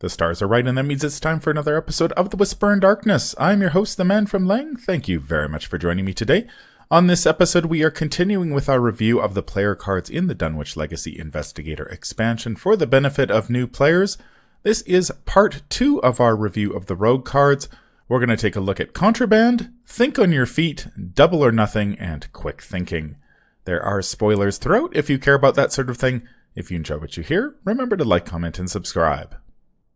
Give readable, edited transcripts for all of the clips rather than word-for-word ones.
The stars are right, and that means it's time for another episode of The Whisper in Darkness. I'm your host, the Manfromleng. Thank you very much for joining me today. On this episode, we are continuing with our review of the player cards in the Dunwich Legacy Investigator Expansion for the benefit of new players. This is part 2 of our review of the Rogue cards. We're going to take a look at Contraband, Think on Your Feet, Double or Nothing, and Quick Thinking. There are spoilers throughout if you care about that sort of thing. If you enjoy what you hear, remember to like, comment, and subscribe.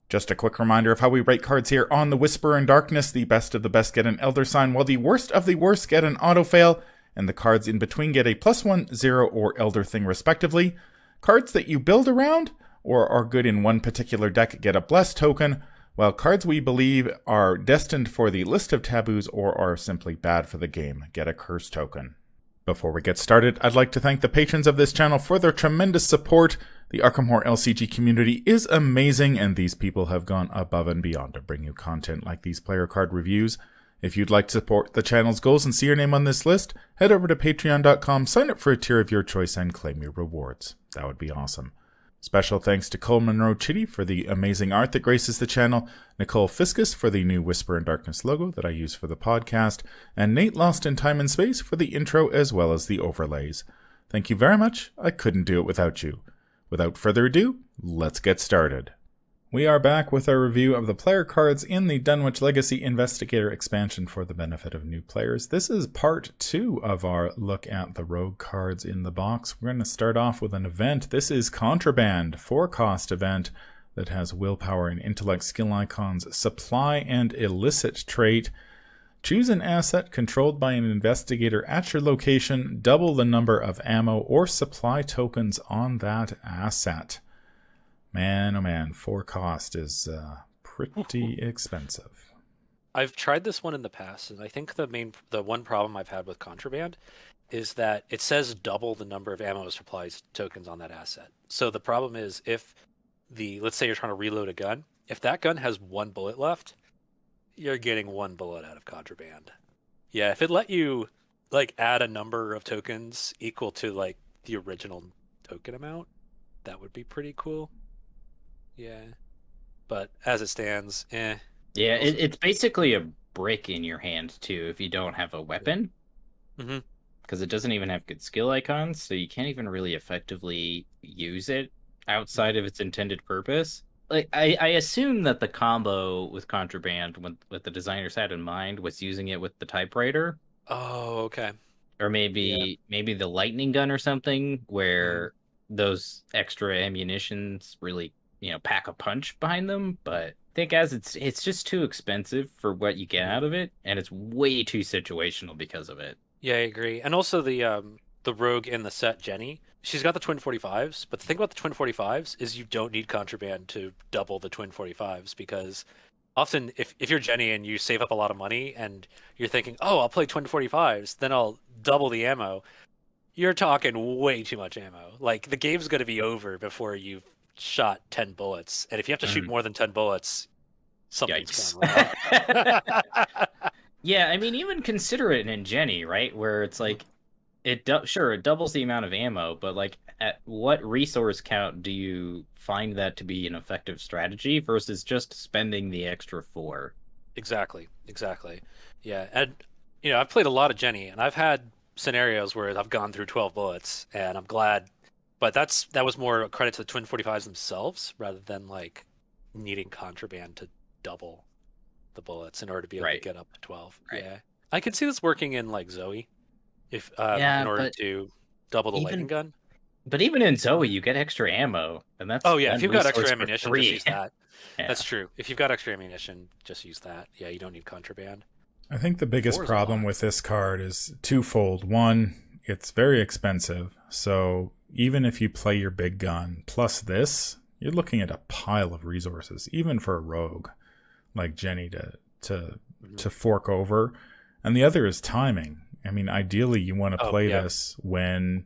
Just a quick reminder of how we rate cards here on The Whisper in Darkness. The best of the best get an Elder Sign, while the worst of the worst get an Auto-Fail, and the cards in between get a +1, 0, or Elder Thing respectively. Cards that you build around, or are good in one particular deck, get a Bless token, while cards we believe are destined for the list of taboos or are simply bad for the game get a Curse token. Before we get started, I'd like to thank the patrons of this channel for their tremendous support. The Arkham Horror LCG community is amazing, and these people have gone above and beyond to bring you content like these player card reviews. If you'd like to support the channel's goals and see your name on this list, head over to patreon.com, sign up for a tier of your choice, and claim your rewards. That would be awesome. Special thanks to Cole Monroe Chitty for the amazing art that graces the channel, Nicole Fiscus for the new Whisper in Darkness logo that I use for the podcast, and Nate Lost in Time and Space for the intro as well as the overlays. Thank you very much. I couldn't do it without you. Without further ado, let's get started. We are back with our review of the player cards in the Dunwich Legacy Investigator Expansion for the benefit of new players. This is part 2 of our look at the Rogue cards in the box. We're going to start off with an event. This is Contraband, 4-cost event that has willpower and intellect skill icons, supply and illicit trait. Choose an asset controlled by an investigator at your location, double the number of ammo or supply tokens on that asset. Man, oh man, 4-cost is pretty expensive. I've tried this one in the past, and I think the one problem I've had with Contraband is that it says double the number of ammo supplies tokens on that asset. So the problem is let's say you're trying to reload a gun, if that gun has 1 bullet left, you're getting 1 bullet out of Contraband. Yeah, if it let you add a number of tokens equal to the original token amount, that would be pretty cool. Yeah, but as it stands, Yeah, it's basically a brick in your hand, too, if you don't have a weapon. Mm-hmm. Because it doesn't even have good skill icons, so you can't even really effectively use it outside of its intended purpose. I assume that the combo with Contraband, what the designers had in mind, was using it with the typewriter. Oh, okay. Or maybe the lightning gun or something, where those extra ammunitions really pack a punch behind them. But I think it's just too expensive for what you get out of it, and it's way too situational because of it. Yeah, I agree. And also the rogue in the set, Jenny, she's got the twin 45s, but the thing about the twin 45s is you don't need Contraband to double the twin 45s, because often if you're Jenny and you save up a lot of money and you're thinking, oh, I'll play twin 45s, then I'll double the ammo, you're talking way too much ammo. The game's going to be over before you've shot 10 bullets, and if you have to shoot more than 10 bullets, something's gone wrong. Yeah, I mean, even consider it in Jenny, right, where it's it doubles the amount of ammo, but at what resource count do you find that to be an effective strategy versus just spending the extra 4? Exactly. Yeah, and I've played a lot of Jenny, and I've had scenarios where I've gone through 12 bullets, and I'm glad. But that was more a credit to the twin 45s themselves rather than needing Contraband to double the bullets in order to be able to get up to 12. Right. Yeah, I could see this working in Zoe, if in order to double the lightning gun. But even in Zoe, you get extra ammo, and that's if you've got extra ammunition, just use that. Yeah. That's true. If you've got extra ammunition, just use that. Yeah, you don't need Contraband. I think the biggest problem with this card is twofold. One, it's very expensive, so even if you play your big gun plus this, you're looking at a pile of resources, even for a rogue like Jenny to fork over. And the other is timing. I mean, ideally you want to play this when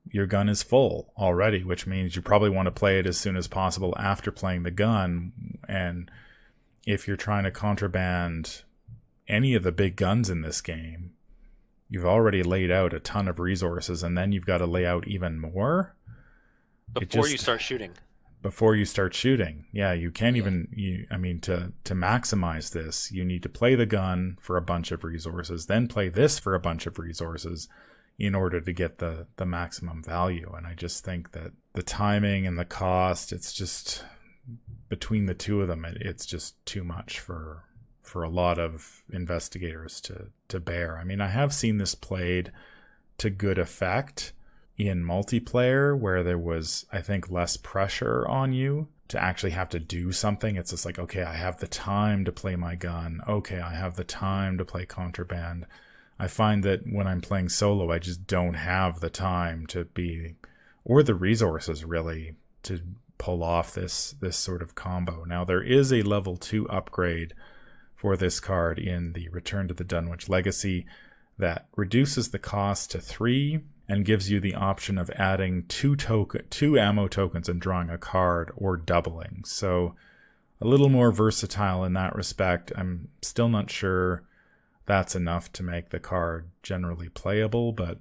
your gun is full already, which means you probably want to play it as soon as possible after playing the gun. And if you're trying to contraband any of the big guns in this game, you've already laid out a ton of resources, and then you've got to lay out even more. Before you start shooting. before you start shooting. Yeah, you can't even, to maximize this, you need to play the gun for a bunch of resources, then play this for a bunch of resources in order to get the maximum value. And I just think that the timing and the cost, it's just, between the two of them, it's just too much for a lot of investigators to bear. I mean, I have seen this played to good effect in multiplayer where there was, I think, less pressure on you to actually have to do something. It's just like, okay, I have the time to play my gun. Okay, I have the time to play Contraband. I find that when I'm playing solo, I just don't have the time to be, or the resources really, to pull off this sort of combo. Now, there is a level 2 upgrade for this card in the Return to the Dunwich Legacy that reduces the cost to 3 and gives you the option of adding 2 ammo tokens and drawing a card, or doubling. So a little more versatile in that respect. I'm still not sure that's enough to make the card generally playable, but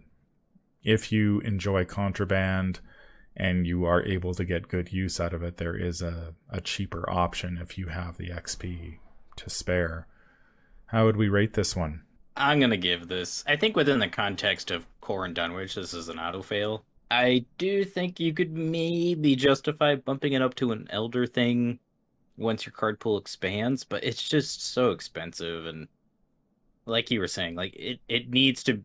if you enjoy Contraband and you are able to get good use out of it, there is a cheaper option if you have the XP to spare. How would we rate this one? I'm going to give this, I think within the context of Core and Dunwich, this is an auto-fail. I do think you could maybe justify bumping it up to an Elder thing once your card pool expands, but it's just so expensive, and like you were saying, like it needs to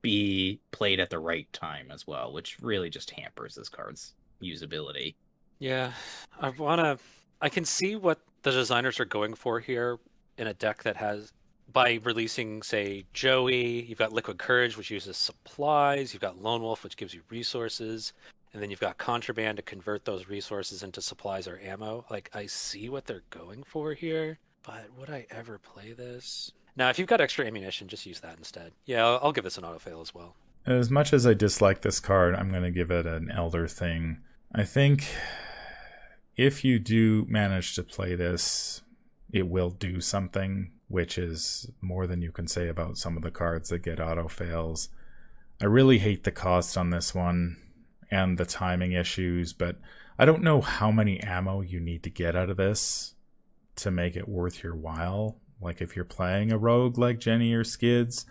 be played at the right time as well, which really just hampers this card's usability. Yeah, I can see what the designers are going for here in a deck that has, by releasing, say, Joey, you've got Liquid Courage, which uses supplies, you've got Lone Wolf, which gives you resources, and then you've got Contraband to convert those resources into supplies or ammo. Like, I see what they're going for here, but would I ever play this? Now, if you've got extra ammunition, just use that instead. Yeah, I'll give this an auto-fail as well. As much as I dislike this card, I'm going to give it an Elder thing. I think if you do manage to play this, it will do something, which is more than you can say about some of the cards that get auto fails. I really hate the cost on this one and the timing issues, but I don't know how many ammo you need to get out of this to make it worth your while. Like if you're playing a rogue like Jenny or Skids,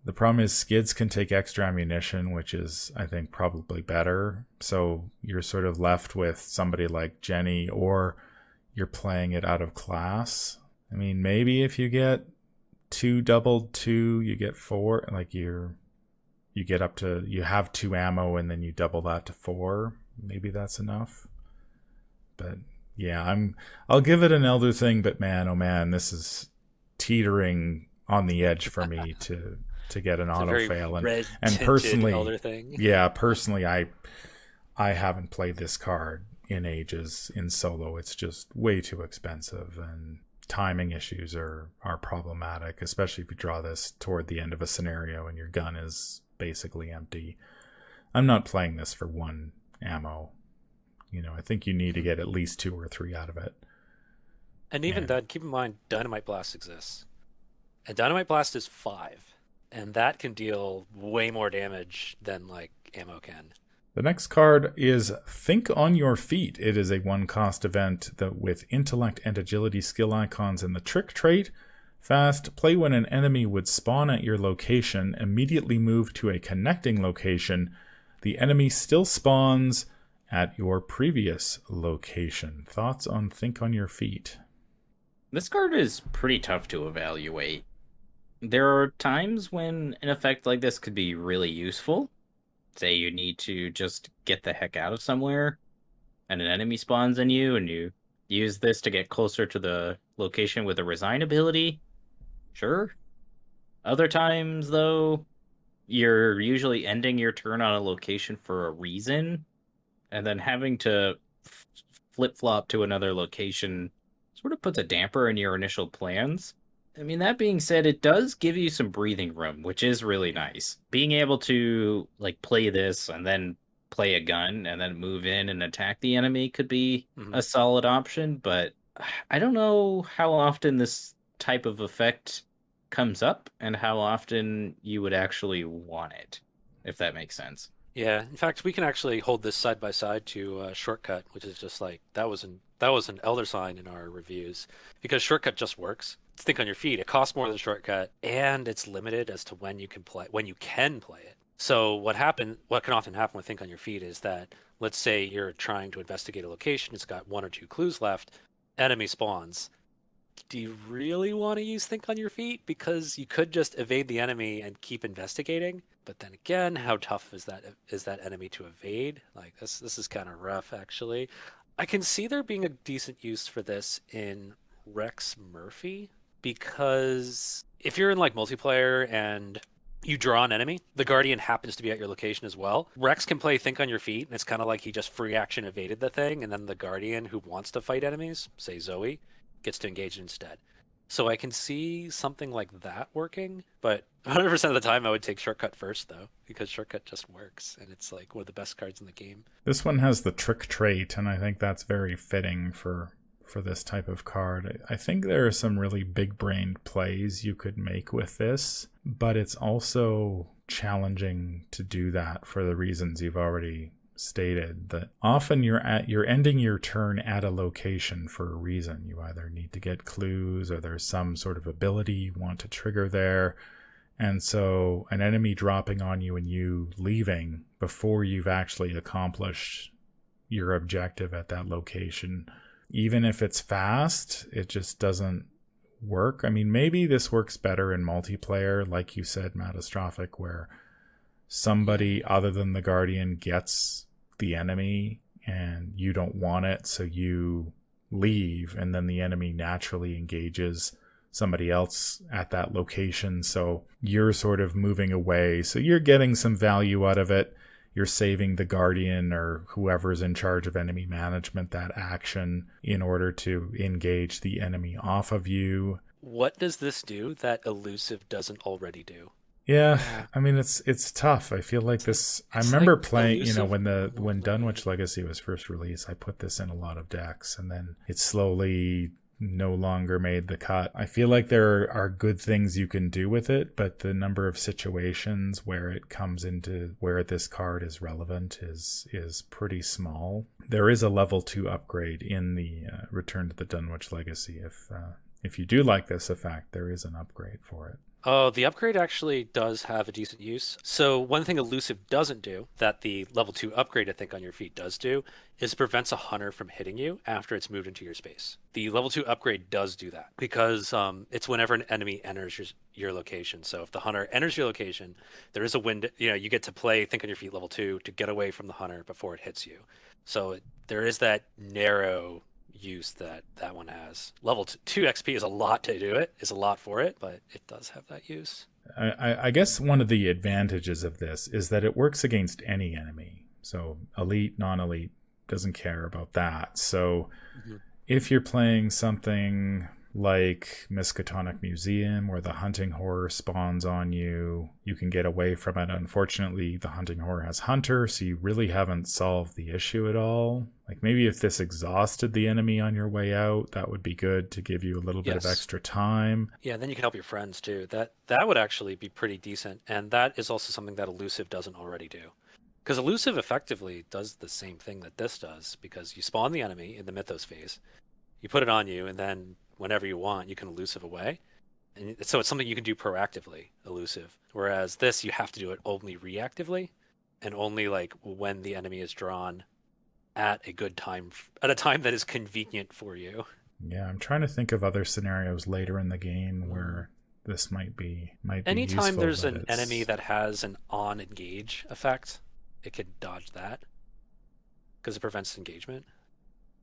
the problem is Skids can take extra ammunition, which is, I think, probably better. So you're sort of left with somebody like Jenny, or you're playing it out of class. I mean, maybe if you get 2 doubled 2, you get 4. Like you get up to, you have 2 ammo and then you double that to 4. Maybe that's enough. But yeah, I'll give it an Elder thing. But man, oh man, this is teetering on the edge for me to get an auto fail. And personally, Elder thing. Yeah, personally, I haven't played this card in ages in solo. It's just way too expensive, and timing issues are problematic, especially if you draw this toward the end of a scenario and your gun is basically empty. I'm not playing this for 1 ammo. I think you need to get at least 2 or 3 out of it. And even then, keep in mind, Dynamite Blast exists. And Dynamite Blast is 5. And that can deal way more damage than, like, ammo can. The next card is Think on Your Feet. It is a 1-cost event with intellect and agility skill icons in the trick trait. Fast, play when an enemy would spawn at your location, immediately move to a connecting location. The enemy still spawns at your previous location. Thoughts on Think on Your Feet? This card is pretty tough to evaluate. There are times when an effect like this could be really useful. Say you need to just get the heck out of somewhere, and an enemy spawns in you, and you use this to get closer to the location with a Resign ability. Sure. Other times, though, you're usually ending your turn on a location for a reason, and then having to flip-flop to another location sort of puts a damper in your initial plans. I mean, that being said, it does give you some breathing room, which is really nice. Being able to, like, play this and then play a gun and then move in and attack the enemy could be a solid option, but I don't know how often this type of effect comes up and how often you would actually want it, if that makes sense. Yeah, in fact, we can actually hold this side by side to Shortcut, which is just like that was an elder sign in our reviews because Shortcut just works. Think on your feet. It costs more than Shortcut, and it's limited as to when you can play it. So what can often happen with Think on your feet is that let's say you're trying to investigate a location, it's got one or two clues left, enemy spawns. Do you really want to use Think on your feet? Because you could just evade the enemy and keep investigating. But then again, how tough is that enemy to evade? Like this is kind of rough actually. I can see there being a decent use for this in Rex Murphy because if you're in like multiplayer and you draw an enemy, the Guardian happens to be at your location as well. Rex can play Think on your feet, and it's kind of like he just free action evaded the thing, and then the Guardian who wants to fight enemies, say Zoe, gets to engage instead. So I can see something like that working, but 100% of the time I would take Shortcut first, though, because Shortcut just works, and it's like one of the best cards in the game. This one has the trick trait, and I think that's very fitting for this type of card. I think there are some really big-brained plays you could make with this, but it's also challenging to do that for the reasons you've already stated, that often you're ending your turn at a location for a reason. You either need to get clues or there's some sort of ability you want to trigger there. And so an enemy dropping on you and you leaving before you've actually accomplished your objective at that location, even if it's fast, it just doesn't work. I mean, maybe this works better in multiplayer, like you said, Mattastrophic, where somebody other than the Guardian gets the enemy and you don't want it, so you leave, and then the enemy naturally engages somebody else at that location, so you're sort of moving away, so you're getting some value out of it. You're saving the Guardian or whoever's in charge of enemy management that action in order to engage the enemy off of you. What does this do that Elusive doesn't already do? Yeah, I mean it's tough. I feel like this. I remember like playing, Elusive when Dunwich Legacy was first released, I put this in a lot of decks, and then it slowly no longer made the cut. I feel like there are good things you can do with it, but the number of situations where it comes into where this card is relevant is pretty small. There is a level 2 upgrade in the Return to the Dunwich Legacy. If you do like this effect, there is an upgrade for it. Oh, the upgrade actually does have a decent use. So one thing Elusive doesn't do that the level 2 upgrade, I think, on your feet does do is prevents a hunter from hitting you after it's moved into your space. The level 2 upgrade does do that because it's whenever an enemy enters your location. So if the hunter enters your location, there is a window, you get to play Think on your feet level 2 to get away from the hunter before it hits you. So there is that narrow use that one has. Level 2 XP is a lot to do it, is a lot for it, but it does have that use. I guess one of the advantages of this is that it works against any enemy. So elite, non-elite, doesn't care about that. So if you're playing something like Miskatonic Museum where the hunting horror spawns on you, you can get away from it. Unfortunately, the hunting horror has hunter, so you really haven't solved the issue at all. Like maybe if this exhausted the enemy on your way out, that would be good to give you a little bit of extra time. Yeah, then you can help your friends too. That would actually be pretty decent, and that is also something that Elusive doesn't already do. Because Elusive effectively does the same thing that this does, because you spawn the enemy in the Mythos phase, you put it on you, and then whenever you want, you can Elusive away. And so it's something you can do proactively, Elusive. Whereas this, you have to do it only reactively, and only like when the enemy is drawn at a good time, at a time that is convenient for you. Yeah, I'm trying to think of other scenarios later in the game where this might be Anytime useful, there's but an enemy that has an on engage effect, it could dodge that because it prevents engagement.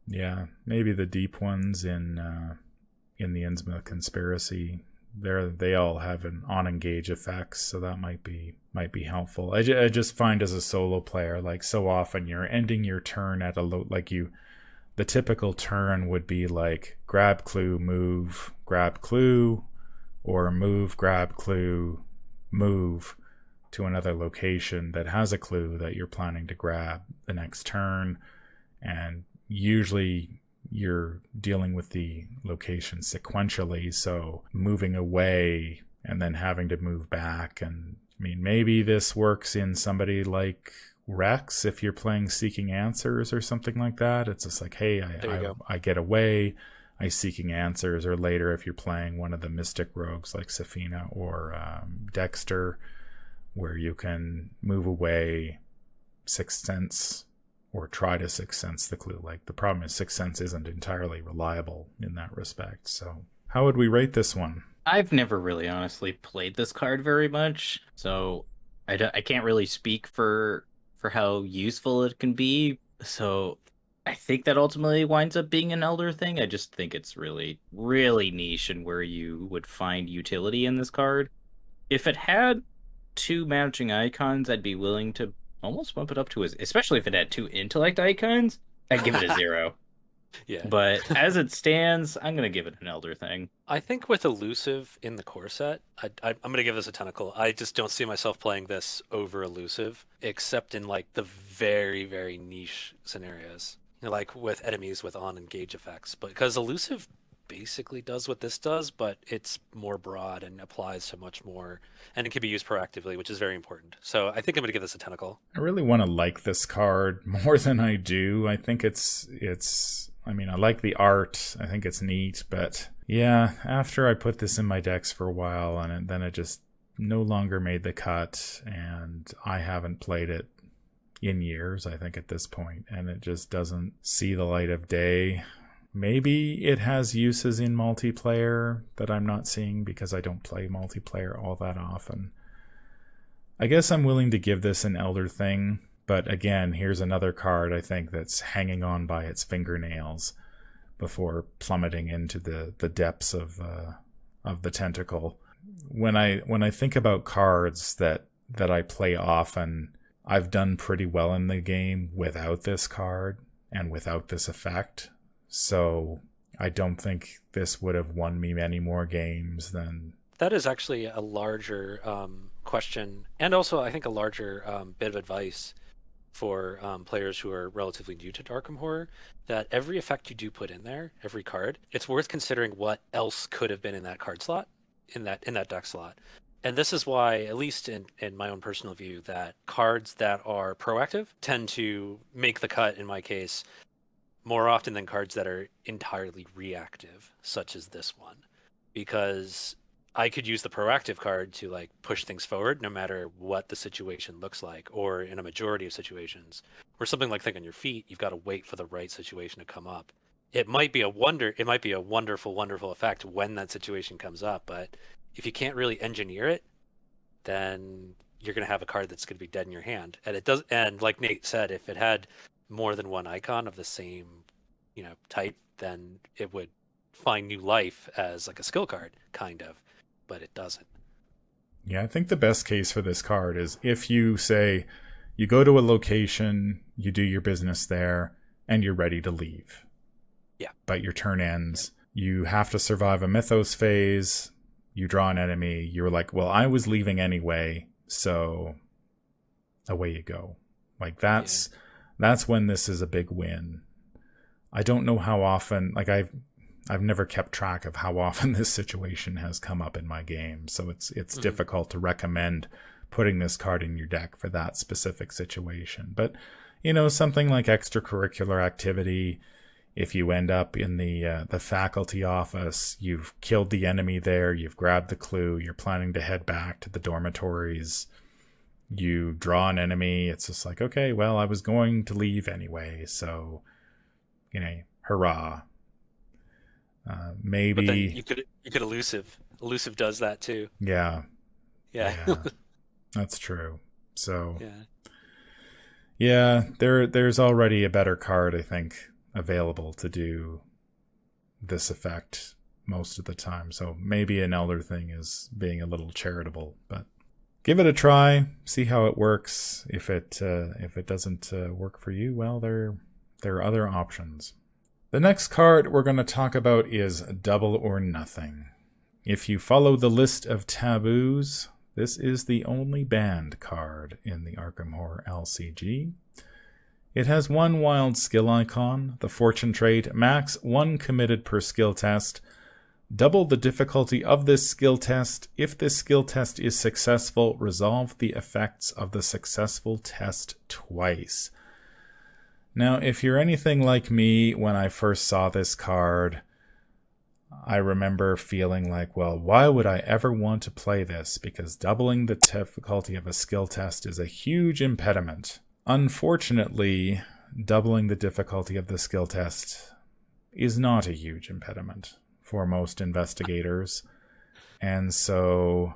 Yeah, maybe the deep ones in the Innsmouth Conspiracy, they all have an on engage effects, so that might be helpful. I just find as a solo player, like so often you're ending your turn at the typical turn would be like grab clue, move, grab clue, or move, grab clue, move to another location that has a clue that you're planning to grab the next turn, and usually you're dealing with the location sequentially, so moving away and then having to move back. And I mean, maybe this works in somebody like Rex if you're playing Seeking Answers or something like that. It's just like, hey, I get away, I Seeking Answers. Or later if you're playing one of the Mystic Rogues like Safina or Dexter, where you can move away, Sixth Sense, or try to Sixth Sense the clue. Like, the problem is Sixth Sense isn't entirely reliable in that respect. So how would we rate this one? I've never really honestly played this card very much, so I can't really speak for how useful it can be. So I think that ultimately winds up being an Elder thing. I just think it's really, really niche and where you would find utility in this card. If it had 2 matching icons, I'd be willing to almost bump it up to especially if it had 2 intellect icons, I'd give it a 0. Yeah. But as it stands, I'm going to give it an Elder thing. I think with Elusive in the core set, I'm going to give this a tentacle. I just don't see myself playing this over Elusive, except in like the very, very niche scenarios. You know, like with enemies with on-engage effects. But because Elusive basically does what this does, but it's more broad and applies to much more, and it can be used proactively, which is very important. So I think I'm going to give this a tentacle. I really want to like this card more than I do. I think it's I mean, I like the art. I think it's neat, but yeah, after I put this in my decks for a while, and then it just no longer made the cut, and I haven't played it in years, I think, at this point, and it just doesn't see the light of day. Maybe it has uses in multiplayer that I'm not seeing because I don't play multiplayer all that often. I guess I'm willing to give this an Elder thing. But again, here's another card I think that's hanging on by its fingernails before plummeting into the depths of the tentacle. When I think about cards that I play often, I've done pretty well in the game without this card and without this effect. So I don't think this would have won me many more games than... That is actually a larger question, and also I think a larger bit of advice for players who are relatively new to Arkham Horror, that every effect you do put in there, every card, it's worth considering what else could have been in that card slot, in that deck slot. And this is why, at least in my own personal view, that cards that are proactive tend to make the cut, in my case, more often than cards that are entirely reactive, such as this one. Because I could use the proactive card to like push things forward no matter what the situation looks like, or in a majority of situations, or something like Think on Your Feet, you've got to wait for the right situation to come up. It might be a wonderful, wonderful effect when that situation comes up, but if you can't really engineer it, then you're going to have a card that's going to be dead in your hand. And it does, and like Nate said, if it had more than one icon of the same, type, then it would find new life as like a skill card, kind of. But it doesn't. Yeah, I think the best case for this card is if you say you go to a location, you do your business there, and you're ready to leave. Yeah. But your turn ends. You have to survive a mythos phase. You draw an enemy. You're like, well, I was leaving anyway, so away you go. Like that's when this is a big win. I don't know how often, like I've never kept track of how often this situation has come up in my game, so it's difficult to recommend putting this card in your deck for that specific situation. But, something like extracurricular activity, if you end up in the faculty office, you've killed the enemy there, you've grabbed the clue, you're planning to head back to the dormitories, you draw an enemy, it's just like, okay, well, I was going to leave anyway, so, hurrah. Maybe. But then you could elusive. Elusive does that too. Yeah. Yeah. That's true. So. Yeah, there's already a better card, I think, available to do this effect most of the time. So maybe an Elder thing is being a little charitable, but give it a try. See how it works. If it doesn't work for you, well, there are other options. The next card we're going to talk about is Double or Nothing. If you follow the list of taboos, this is the only banned card in the Arkham Horror LCG. It has one wild skill icon, the Fortune trait, max 1 committed per skill test, Double the difficulty of this skill test. If this skill test is successful, resolve the effects of the successful test twice. Now, if you're anything like me, when I first saw this card, I remember feeling like, well, why would I ever want to play this? Because doubling the difficulty of a skill test is a huge impediment. Unfortunately, doubling the difficulty of the skill test is not a huge impediment for most investigators. And so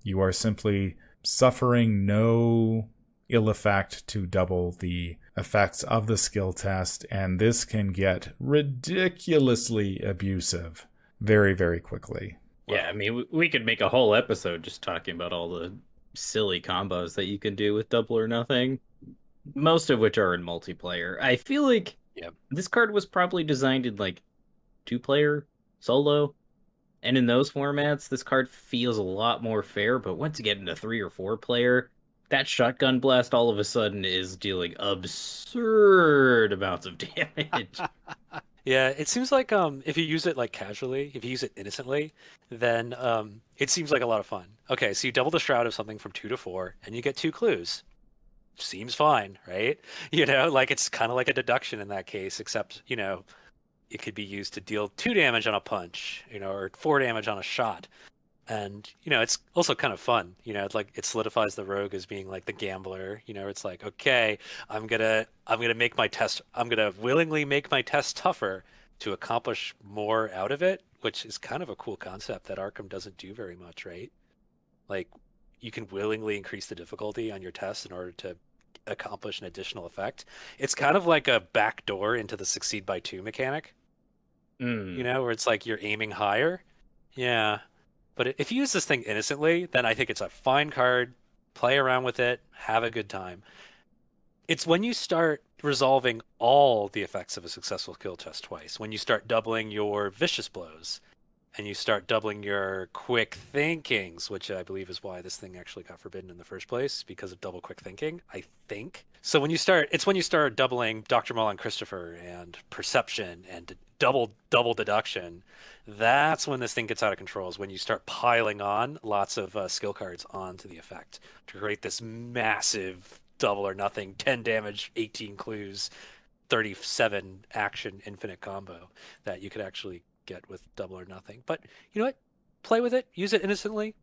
you are simply suffering no ill effect to double the effects of the skill test, and this can get ridiculously abusive very, very quickly. Yeah, I mean, we could make a whole episode just talking about all the silly combos that you can do with Double or Nothing, most of which are in multiplayer. I feel like this card was probably designed in like 2-player, solo, and in those formats, this card feels a lot more fair, but once you get into 3 or 4-player, that shotgun blast all of a sudden is dealing absurd amounts of damage. Yeah, it seems like if you use it like casually, if you use it innocently, then it seems like a lot of fun. Okay, so you double the shroud of something from 2 to 4, and you get 2 clues. Seems fine, right? Like it's kind of like a deduction in that case, except, it could be used to deal 2 damage on a punch, or 4 damage on a shot. And, it's also kind of fun. It's like it solidifies the rogue as being like the gambler. It's like, okay, I'm gonna willingly make my test tougher to accomplish more out of it, which is kind of a cool concept that Arkham doesn't do very much, right? Like you can willingly increase the difficulty on your test in order to accomplish an additional effect. It's kind of like a backdoor into the succeed by 2 mechanic. Where it's like you're aiming higher. Yeah. But if you use this thing innocently, then I think it's a fine card. Play around with it. Have a good time. It's when you start resolving all the effects of a successful skill test twice, when you start doubling your vicious blows, and you start doubling your quick thinkings, which I believe is why this thing actually got forbidden in the first place, because of double quick thinking, I think. So when you start doubling Dr. Mullen Christopher and perception and double deduction, that's when this thing gets out of control, is when you start piling on lots of skill cards onto the effect to create this massive double or nothing, 10 damage, 18 clues, 37 action infinite combo that you could actually get with double or nothing. But you know what? Play with it, use it innocently.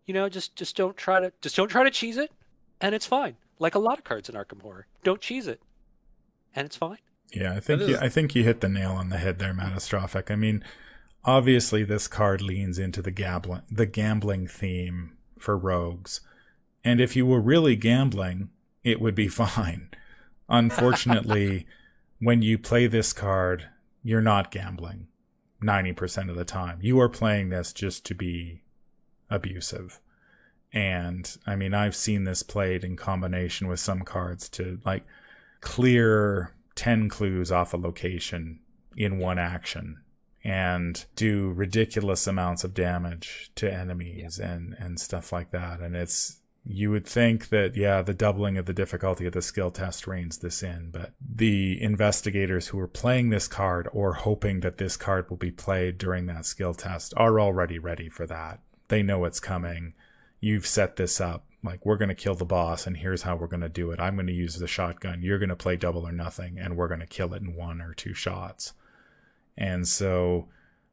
Just don't try to cheese it, and it's fine. Like a lot of cards in Arkham Horror, don't cheese it, and it's fine. Yeah, I think you hit the nail on the head there, Mattastrophic. I mean, obviously this card leans into the gambling theme for rogues, and if you were really gambling, it would be fine. Unfortunately, when you play this card, you're not gambling 90% of the time. You are playing this just to be abusive. And I mean, I've seen this played in combination with some cards to like clear 10 clues off a location in one action and do ridiculous amounts of damage to enemies and stuff like that. And you would think that, the doubling of the difficulty of the skill test reins this in, but the investigators who are playing this card or hoping that this card will be played during that skill test are already ready for that. They know it's coming. You've set this up. Like, we're going to kill the boss, and here's how we're going to do it. I'm going to use the shotgun. You're going to play double or nothing, and we're going to kill it in 1 or 2 shots. And so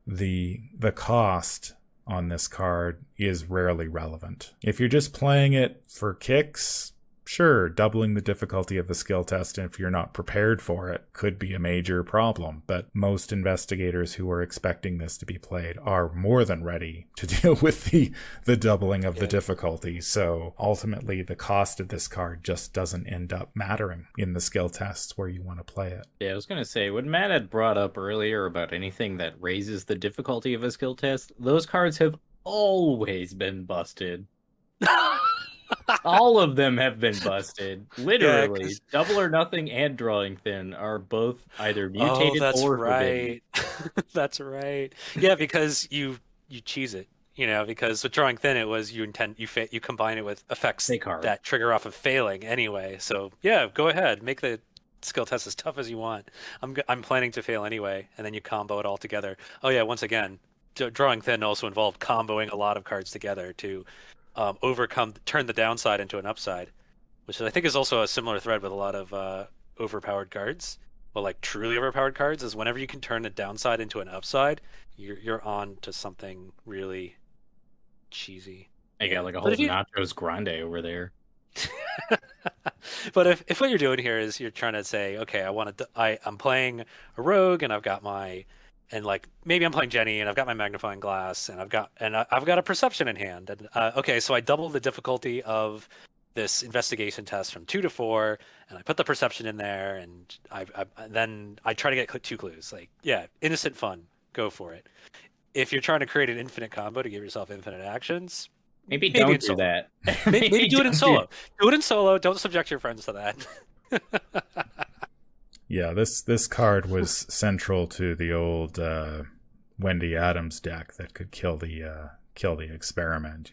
the cost on this card is rarely relevant. If you're just playing it for kicks, sure, doubling the difficulty of the skill test, and if you're not prepared for it, could be a major problem. But most investigators who are expecting this to be played are more than ready to deal with the doubling of the difficulty. So ultimately, the cost of this card just doesn't end up mattering in the skill tests where you want to play it. Yeah, I was going to say, what Matt had brought up earlier about anything that raises the difficulty of a skill test, those cards have always been busted. All of them have been busted. Literally, double or nothing and drawing thin are both either mutated or right. forbidden. That's right. Yeah, because you cheese it. Because with drawing thin, it was you combine it with effects that trigger off of failing anyway. So yeah, go ahead, make the skill test as tough as you want. I'm planning to fail anyway, and then you combo it all together. Oh yeah, once again, drawing thin also involved comboing a lot of cards together to turn the downside into an upside, which I think is also a similar thread with a lot of overpowered cards. Well, like truly overpowered cards is whenever you can turn a downside into an upside, you're on to something really cheesy. I got like a But whole if you nachos grande over there. but if what you're doing here is you're trying to say, okay, I'm playing a rogue and I've got my and like maybe I'm playing Jenny and I've got my magnifying glass and I've got a perception in hand and okay, so I double the difficulty of this investigation test from 2 to 4 and I put the perception in there and then I try to get 2 clues. Like, yeah, innocent fun, go for it. If you're trying to create an infinite combo to give yourself infinite actions, Maybe maybe don't it's do that. maybe do it in don't solo. Do it in solo. Don't subject your friends to that. Yeah, this card was central to the old Wendy Adams deck that could kill the experiment.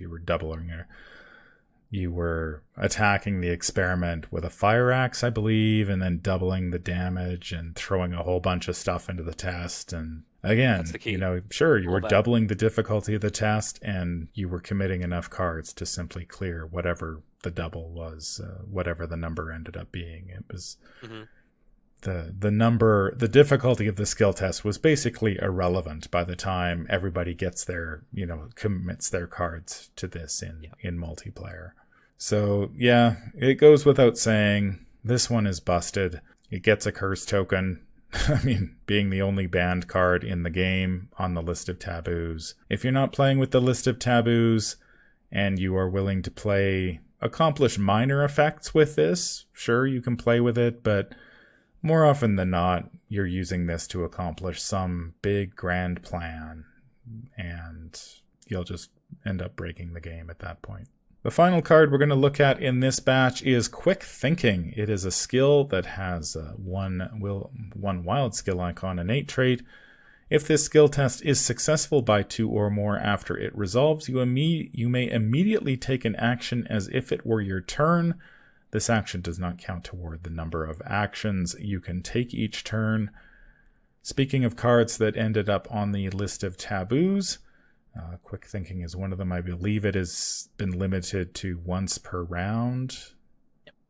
You were attacking the experiment with a fire axe, I believe, and then doubling the damage and throwing a whole bunch of stuff into the test. And again, That's the key. Sure, you All were that. doubling the difficulty of the test, and you were committing enough cards to simply clear whatever the double was, whatever the number ended up being. It was the difficulty of the skill test was basically irrelevant by the time everybody gets commits their cards to this in multiplayer. So yeah, it goes without saying, this one is busted. It gets a curse token. I mean, being the only banned card in the game on the list of taboos. If you're not playing with the list of taboos and you are willing to accomplish minor effects with this, sure, you can play with it, but more often than not, you're using this to accomplish some big grand plan, and you'll just end up breaking the game at that point. The final card we're going to look at in this batch is Quick Thinking. It is a skill that has one wild skill icon innate trait. If this skill test is successful by 2 or more after it resolves, you may immediately take an action as if it were your turn. This action does not count toward the number of actions you can take each turn. Speaking of cards that ended up on the list of taboos, Quick Thinking is one of them. I believe it has been limited to once per round,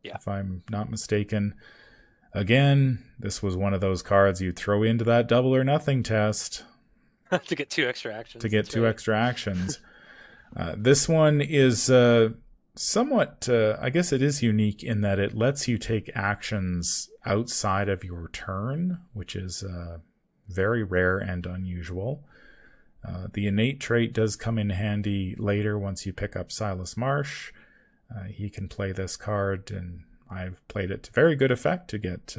if I'm not mistaken. Again, this was one of those cards you throw into that double or nothing test to get 2 extra actions. Extra actions. This one is somewhat, I guess it is unique in that it lets you take actions outside of your turn, which is very rare and unusual. The innate trait does come in handy later once you pick up Silas Marsh. He can play this card, and I've played it to very good effect to get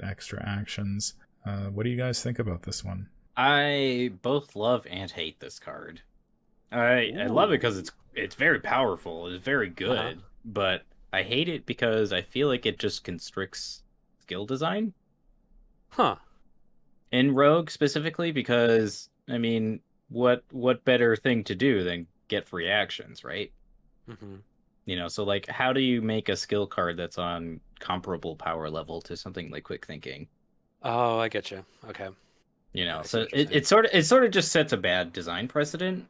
extra actions. What do you guys think about this one? I both love and hate this card. I love it because it's very powerful. It's very good, but I hate it because I feel like it just constricts skill design. Huh. In Rogue specifically, because I mean, what better thing to do than get free actions, right? Mm-hmm. So like, how do you make a skill card that's on comparable power level to something like Quick Thinking? Oh, I get you. Okay. So it sort of just sets a bad design precedent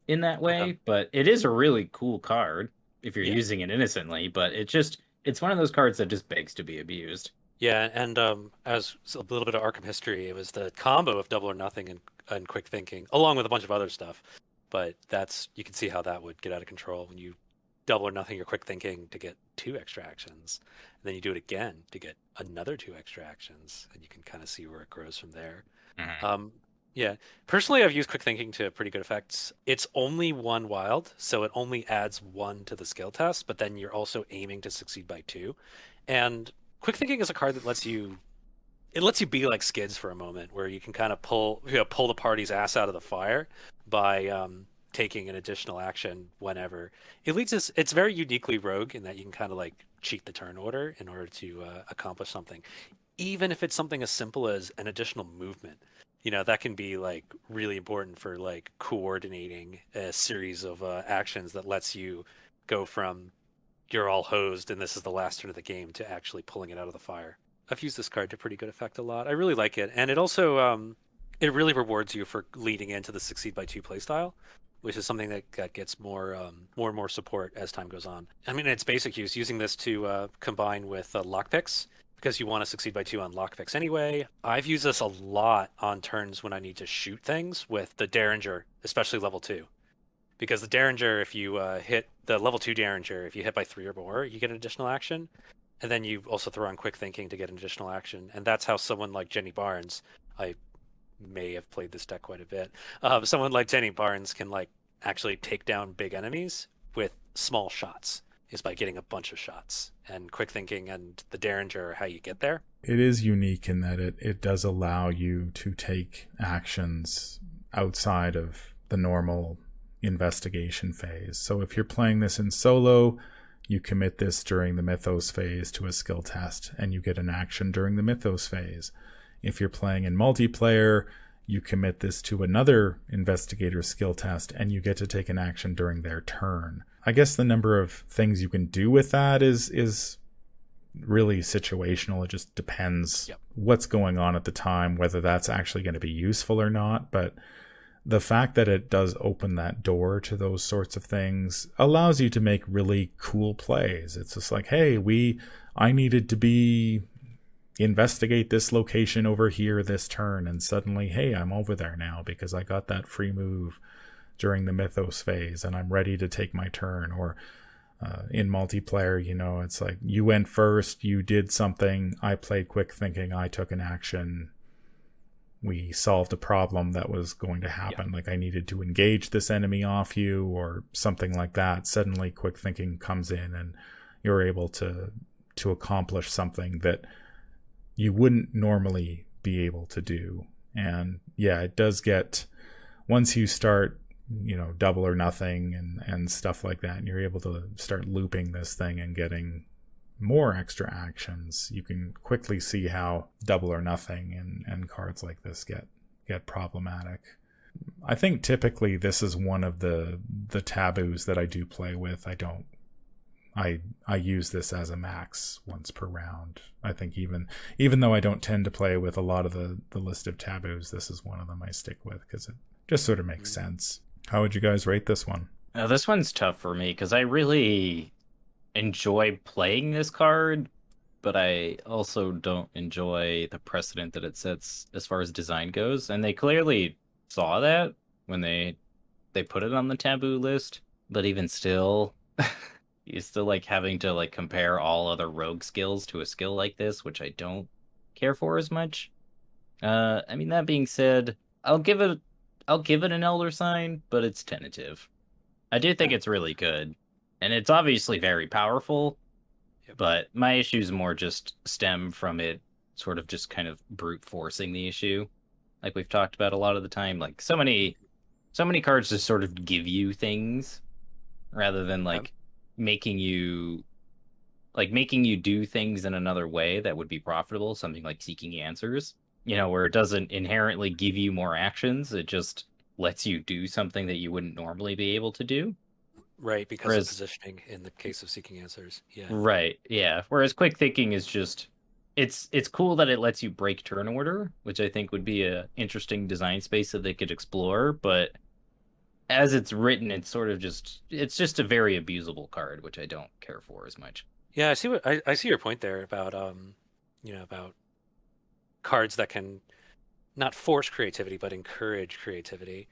in that way, but it is a really cool card if you're using it innocently, but it's one of those cards that just begs to be abused. Yeah, and as a little bit of Arkham history, it was the combo of Double or Nothing and Quick Thinking, along with a bunch of other stuff. But you can see how that would get out of control when you Double or Nothing your Quick Thinking to get 2 extra actions, and then you do it again to get another 2 extra actions, and you can kind of see where it grows from there. Yeah, personally, I've used Quick Thinking to pretty good effects. It's only 1 wild, so it only adds 1 to the skill test, but then you're also aiming to succeed by 2. And Quick Thinking is a card that lets you be like Skids for a moment, where you can kind of pull the party's ass out of the fire by taking an additional action whenever. It's very uniquely Rogue in that you can kind of like cheat the turn order in order to accomplish something, even if it's something as simple as an additional movement. That can be like really important for like coordinating a series of actions that lets you go from you're all hosed and this is the last turn of the game to actually pulling it out of the fire. I've used this card to pretty good effect a lot. I really like it, and it also it really rewards you for leading into the succeed by two playstyle, which is something that gets more and more support as time goes on. I mean, in its basic use, using this to combine with lockpicks because you want to succeed by two on lockpicks anyway. I've used this a lot on turns when I need to shoot things with the Derringer, especially level two. Because the Derringer, if you hit the level two Derringer, if you hit by three or more, you get an additional action. And then you also throw on quick thinking to get an additional action. And that's how someone like Jenny Barnes, I may have played this deck quite a bit. Someone like Jenny Barnes can like actually take down big enemies with small shots, is by getting a bunch of shots. And quick thinking and the Derringer are how you get there. It is unique in that it does allow you to take actions outside of the normal investigation phase. So if you're playing this in solo, you commit this during the Mythos phase to a skill test, and you get an action during the Mythos phase. If you're playing in multiplayer, you commit this to another investigator skill test, and you get to take an action during their turn. I guess the number of things you can do with that is really situational. It just depends what's going on at the time, whether that's actually going to be useful or not. But the fact that it does open that door to those sorts of things allows you to make really cool plays. It's just like, hey, I needed to investigate this location over here this turn, and suddenly, hey, I'm over there now because I got that free move during the Mythos phase and I'm ready to take my turn. Or in multiplayer, it's like you went first, you did something, I played quick thinking, I took an action, we solved a problem that was going to happen. Like I needed to engage this enemy off you or something like that. Suddenly quick thinking comes in and you're able to accomplish something that you wouldn't normally be able to do. And yeah, it does get, once you start, double or nothing and stuff like that, and you're able to start looping this thing and getting more extra actions, you can quickly see how double or nothing and cards like this get problematic. I think typically this is one of the taboos that I do play with. I use this as a max once per round. I think even though I don't tend to play with a lot of the list of taboos, this is one of them I stick with because it just sort of makes sense. How would you guys rate this one? This one's tough for me because I really enjoy playing this card, but I also don't enjoy the precedent that it sets as far as design goes. And they clearly saw that when they put it on the taboo list. But even still, you're still like having to like compare all other rogue skills to a skill like this, which I don't care for as much. I mean, that being said, I'll give it an elder sign, but it's tentative. I do think it's really good, and it's obviously very powerful, but my issues more just stem from it sort of just kind of brute forcing the issue, like we've talked about a lot of the time. Like so many cards just sort of give you things rather than making you do things in another way that would be profitable, something like seeking answers, where it doesn't inherently give you more actions, it just lets you do something that you wouldn't normally be able to do. Right, because of positioning in the case of seeking answers. Yeah. Right, yeah. Whereas quick thinking is just it's cool that it lets you break turn order, which I think would be a interesting design space that they could explore, but as it's written, it's just a very abusable card, which I don't care for as much. Yeah, I see your point there about about cards that can not force creativity but encourage creativity.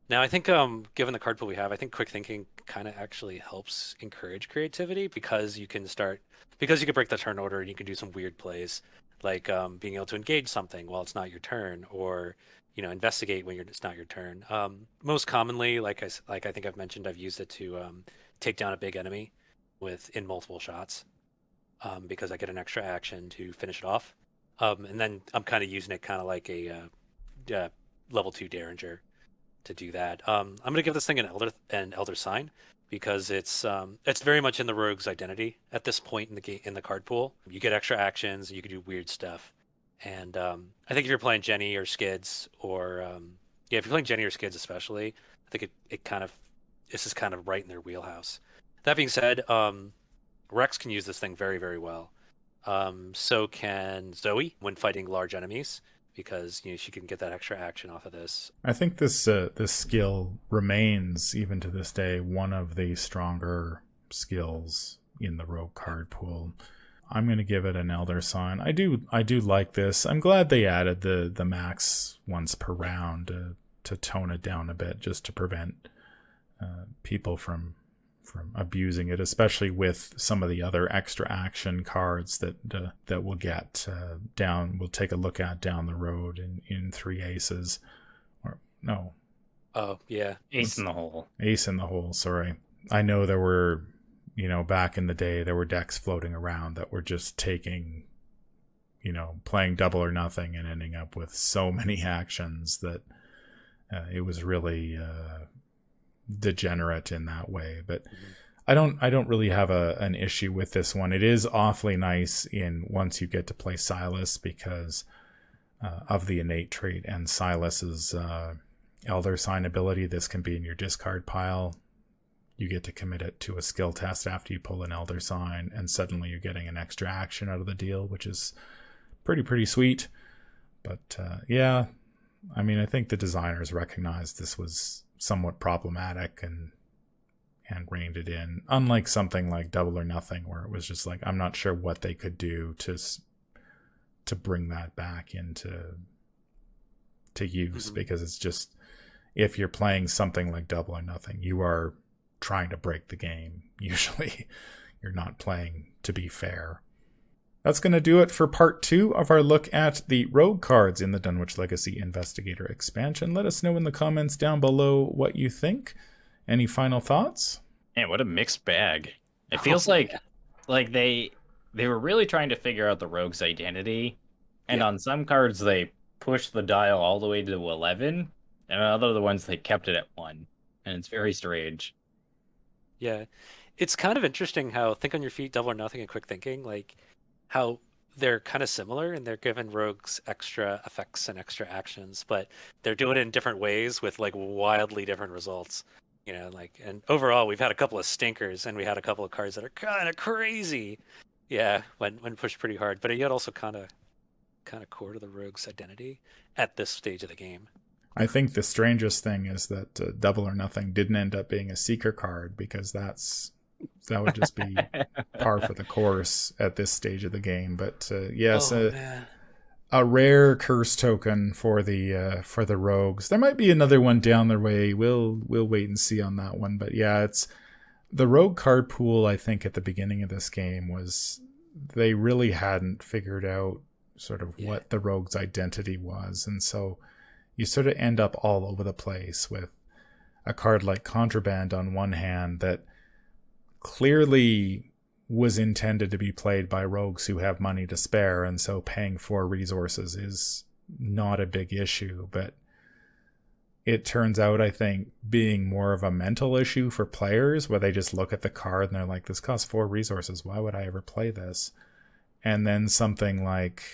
Now, I think given the card pool we have, I think quick thinking kind of actually helps encourage creativity because you can break the turn order and you can do some weird plays like being able to engage something while it's not your turn, or investigate when it's not your turn. Most commonly, like I think I've mentioned, I've used it to take down a big enemy in multiple shots because I get an extra action to finish it off. And then I'm kind of using it kind of like a level 2 Derringer to do that. I'm going to give this thing an elder sign because it's very much in the rogue's identity at this point in the card pool. You get extra actions, you can do weird stuff. And I think if you're playing Jenny or Skids, or if you're playing Jenny or Skids especially, I think this is kind of right in their wheelhouse. That being said, Rex can use this thing very, very well. So can Zoe when fighting large enemies, because she can get that extra action off of this. I think this skill remains, even to this day, one of the stronger skills in the rogue card pool. I'm going to give it an Elder Sign. I do like this. I'm glad they added the max once per round to tone it down a bit, just to prevent people from abusing it, especially with some of the other extra action cards that we'll get down. We'll take a look at down the road in 3 aces, or no. Oh yeah, Ace in the hole. Ace in the hole. Sorry, I know there were, back in the day, there were decks floating around that were just taking, playing double or nothing and ending up with so many actions that it was really degenerate in that way. But I don't really have an issue with this one. It is awfully nice once you get to play Silas, because of the innate trait and Silas's Elder Sign ability. This can be in your discard pile. You get to commit it to a skill test after you pull an Elder Sign, and suddenly you're getting an extra action out of the deal, which is pretty sweet. But yeah, I mean, I think the designers recognized this was somewhat problematic and reined it in, unlike something like Double or Nothing, where it was just like, I'm not sure what they could do to bring that back into use, because it's just, if you're playing something like Double or Nothing, you are trying to break the game. Usually you're not playing to be fair. That's going to do it for part 2 of our look at the rogue cards in the Dunwich Legacy Investigator Expansion. Let us know in the comments down below what you think. Any final thoughts? Man, what a mixed bag. It feels like they were really trying to figure out the rogue's identity, and on some cards they pushed the dial all the way to 11, and on other ones they kept it at 1, and it's very strange. Yeah, it's kind of interesting how Think on Your Feet, Double or Nothing, and Quick Thinking, like how they're kind of similar, and they're giving rogues extra effects and extra actions, but they're doing it in different ways with like wildly different results. And overall we've had a couple of stinkers, and we had a couple of cards that are kind of crazy. Yeah, when pushed pretty hard, but yet also kind of core to the rogue's identity at this stage of the game. I think the strangest thing is that Double or Nothing didn't end up being a seeker card, because that would just be par for the course at this stage of the game. But yes, a rare curse token for the rogues. There might be another one down the way. We'll wait and see on that one. But yeah, it's the rogue card pool. I think at the beginning of this game they really hadn't figured out sort of what the rogue's identity was, and so you sort of end up all over the place with a card like Contraband on one hand that clearly was intended to be played by rogues who have money to spare, and so paying 4 resources is not a big issue. But it turns out, I think, being more of a mental issue for players, where they just look at the card and they're like, this costs 4 resources, why would I ever play this? And then something like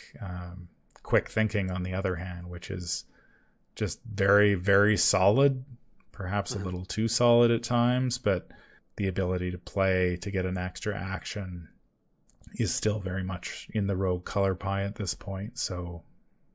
Quick Thinking, on the other hand, which is just very, very solid, perhaps a little too solid at times, but the ability to play to get an extra action is still very much in the rogue color pie at this point, so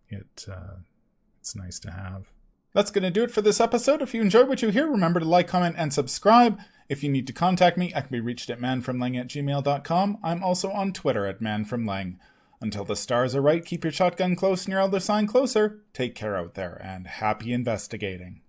it's nice to have. That's going to do it for this episode. If you enjoyed what you hear, remember to like, comment, and subscribe. If you need to contact me, I can be reached at manfromleng@gmail.com. I'm also on Twitter at manfromleng. Until the stars are right, keep your shotgun close and your Elder Sign closer. Take care out there, and happy investigating.